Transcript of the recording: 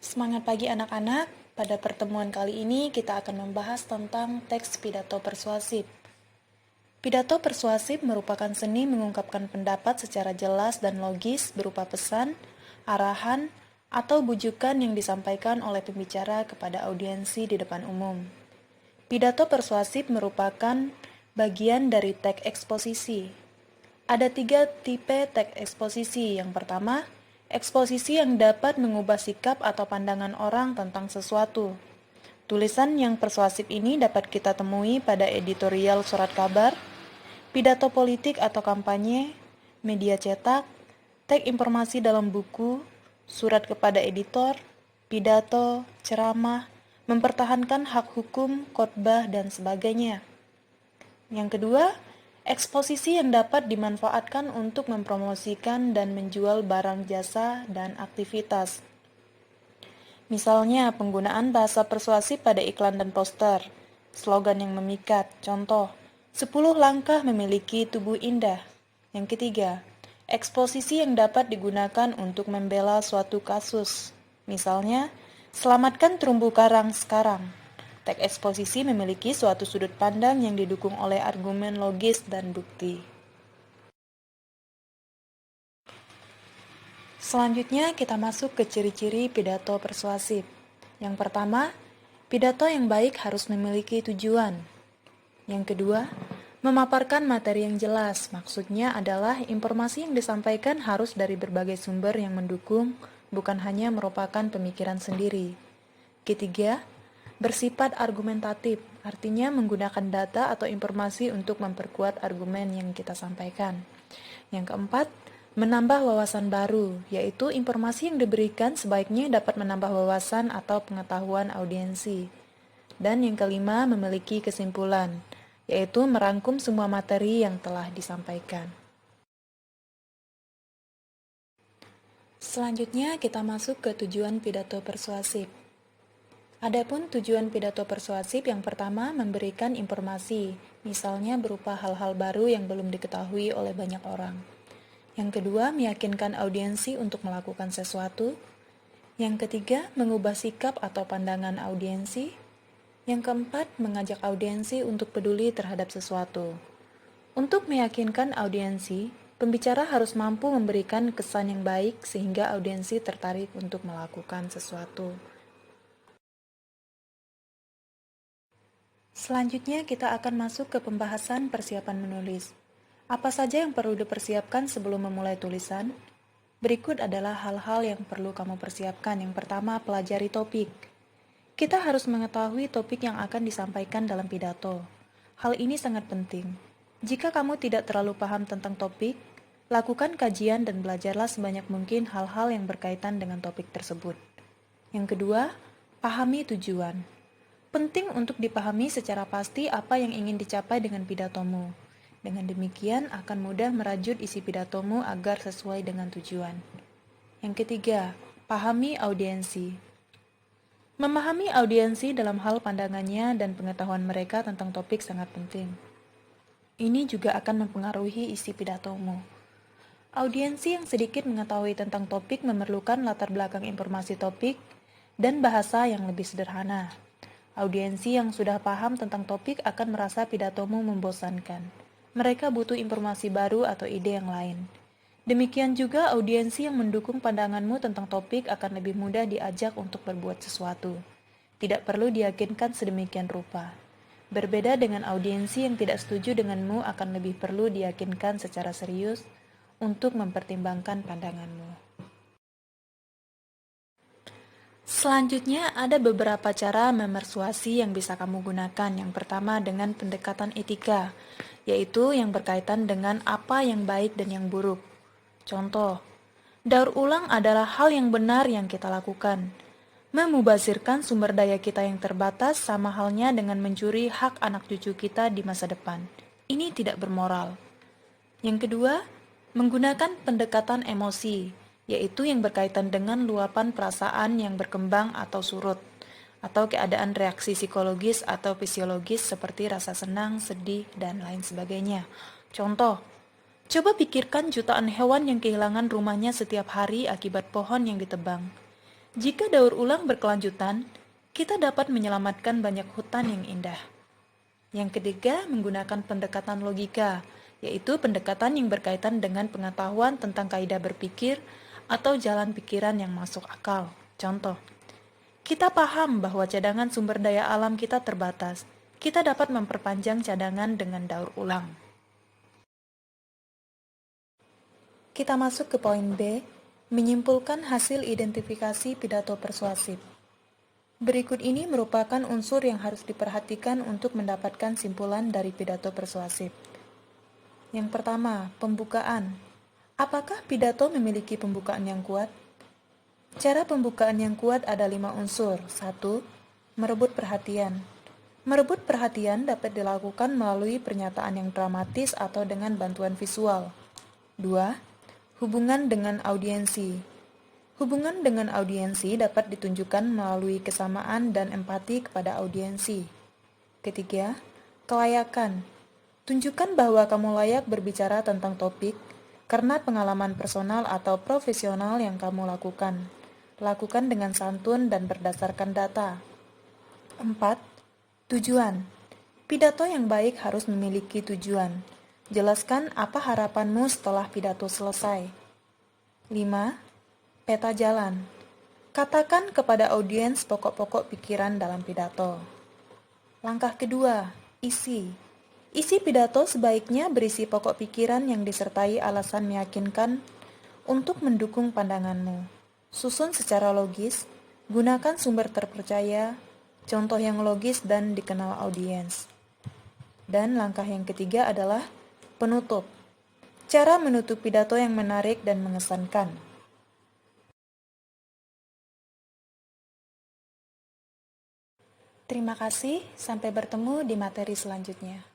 Semangat pagi anak-anak, pada pertemuan kali ini kita akan membahas tentang teks pidato persuasif. Pidato persuasif merupakan seni mengungkapkan pendapat secara jelas dan logis berupa pesan, arahan, atau bujukan yang disampaikan oleh pembicara kepada audiensi di depan umum. Pidato persuasif merupakan bagian dari teks eksposisi. Ada 3 tipe teks eksposisi. Yang pertama, eksposisi yang dapat mengubah sikap atau pandangan orang tentang sesuatu. Tulisan yang persuasif ini dapat kita temui pada editorial surat kabar, pidato politik atau kampanye, media cetak, teks informasi dalam buku, surat kepada editor, pidato, ceramah, mempertahankan hak hukum, khotbah, dan sebagainya. Yang kedua, eksposisi yang dapat dimanfaatkan untuk mempromosikan dan menjual barang jasa dan aktivitas. Misalnya, penggunaan bahasa persuasif pada iklan dan poster, slogan yang memikat, contoh, 10 langkah memiliki tubuh indah. Yang ketiga, eksposisi yang dapat digunakan untuk membela suatu kasus. Misalnya, selamatkan terumbu karang sekarang. Teks eksposisi memiliki suatu sudut pandang yang didukung oleh argumen logis dan bukti. Selanjutnya kita masuk ke ciri-ciri pidato persuasif. Yang pertama, pidato yang baik harus memiliki tujuan. Yang kedua, memaparkan materi yang jelas. Maksudnya adalah informasi yang disampaikan harus dari berbagai sumber yang mendukung, bukan hanya merupakan pemikiran sendiri. Ketiga, bersifat argumentatif, artinya menggunakan data atau informasi untuk memperkuat argumen yang kita sampaikan. Yang keempat, menambah wawasan baru, yaitu informasi yang diberikan sebaiknya dapat menambah wawasan atau pengetahuan audiensi. Dan yang kelima, memiliki kesimpulan, yaitu merangkum semua materi yang telah disampaikan. Selanjutnya kita masuk ke tujuan pidato persuasif. Adapun tujuan pidato persuasif yang pertama memberikan informasi, misalnya berupa hal-hal baru yang belum diketahui oleh banyak orang. Yang kedua, meyakinkan audiensi untuk melakukan sesuatu. Yang ketiga, mengubah sikap atau pandangan audiensi. Yang keempat, mengajak audiensi untuk peduli terhadap sesuatu. Untuk meyakinkan audiensi, pembicara harus mampu memberikan kesan yang baik sehingga audiensi tertarik untuk melakukan sesuatu. Selanjutnya kita akan masuk ke pembahasan persiapan menulis. Apa saja yang perlu dipersiapkan sebelum memulai tulisan? Berikut adalah hal-hal yang perlu kamu persiapkan. Yang pertama, pelajari topik. Kita harus mengetahui topik yang akan disampaikan dalam pidato. Hal ini sangat penting. Jika kamu tidak terlalu paham tentang topik, lakukan kajian dan belajarlah sebanyak mungkin hal-hal yang berkaitan dengan topik tersebut. Yang kedua, pahami tujuan. Penting untuk dipahami secara pasti apa yang ingin dicapai dengan pidatomu. Dengan demikian akan mudah merajut isi pidatomu agar sesuai dengan tujuan. Yang ketiga, pahami audiensi. Memahami audiensi dalam hal pandangannya dan pengetahuan mereka tentang topik sangat penting. Ini juga akan mempengaruhi isi pidatomu. Audiensi yang sedikit mengetahui tentang topik memerlukan latar belakang informasi topik dan bahasa yang lebih sederhana. Audiensi yang sudah paham tentang topik akan merasa pidatomu membosankan. Mereka butuh informasi baru atau ide yang lain. Demikian juga audiensi yang mendukung pandanganmu tentang topik akan lebih mudah diajak untuk berbuat sesuatu. Tidak perlu diyakinkan sedemikian rupa. Berbeda dengan audiensi yang tidak setuju denganmu akan lebih perlu diyakinkan secara serius untuk mempertimbangkan pandanganmu. Selanjutnya ada beberapa cara memersuasi yang bisa kamu gunakan. Yang pertama dengan pendekatan etika, yaitu yang berkaitan dengan apa yang baik dan yang buruk. Contoh, daur ulang adalah hal yang benar yang kita lakukan. Memubazirkan sumber daya kita yang terbatas sama halnya dengan mencuri hak anak cucu kita di masa depan. Ini tidak bermoral. Yang kedua, menggunakan pendekatan emosi, yaitu yang berkaitan dengan luapan perasaan yang berkembang atau surut, atau keadaan reaksi psikologis atau fisiologis seperti rasa senang, sedih, dan lain sebagainya. Contoh, coba pikirkan jutaan hewan yang kehilangan rumahnya setiap hari akibat pohon yang ditebang. Jika daur ulang berkelanjutan, kita dapat menyelamatkan banyak hutan yang indah. Yang ketiga, menggunakan pendekatan logika, yaitu pendekatan yang berkaitan dengan pengetahuan tentang kaidah berpikir atau jalan pikiran yang masuk akal. Contoh, kita paham bahwa cadangan sumber daya alam kita terbatas. Kita dapat memperpanjang cadangan dengan daur ulang. Kita masuk ke poin B, menyimpulkan hasil identifikasi pidato persuasif. Berikut ini merupakan unsur yang harus diperhatikan untuk mendapatkan simpulan dari pidato persuasif. Yang pertama, pembukaan. Apakah pidato memiliki pembukaan yang kuat? Cara pembukaan yang kuat ada 5 unsur. 1. Merebut perhatian. Merebut perhatian dapat dilakukan melalui pernyataan yang dramatis atau dengan bantuan visual. 2. Hubungan dengan audiensi. Hubungan dengan audiensi dapat ditunjukkan melalui kesamaan dan empati kepada audiensi. Ketiga, kelayakan. Tunjukkan bahwa kamu layak berbicara tentang topik karena pengalaman personal atau profesional yang kamu lakukan. Lakukan dengan santun dan berdasarkan data. 4. Tujuan. Pidato yang baik harus memiliki tujuan. Jelaskan apa harapanmu setelah pidato selesai. 5. Peta jalan. Katakan kepada audiens pokok-pokok pikiran dalam pidato. Langkah kedua, isi. Isi pidato sebaiknya berisi pokok pikiran yang disertai alasan meyakinkan untuk mendukung pandanganmu. Susun secara logis, gunakan sumber terpercaya, contoh yang logis dan dikenal audiens. Dan langkah yang ketiga adalah penutup. Cara menutup pidato yang menarik dan mengesankan. Terima kasih, sampai bertemu di materi selanjutnya.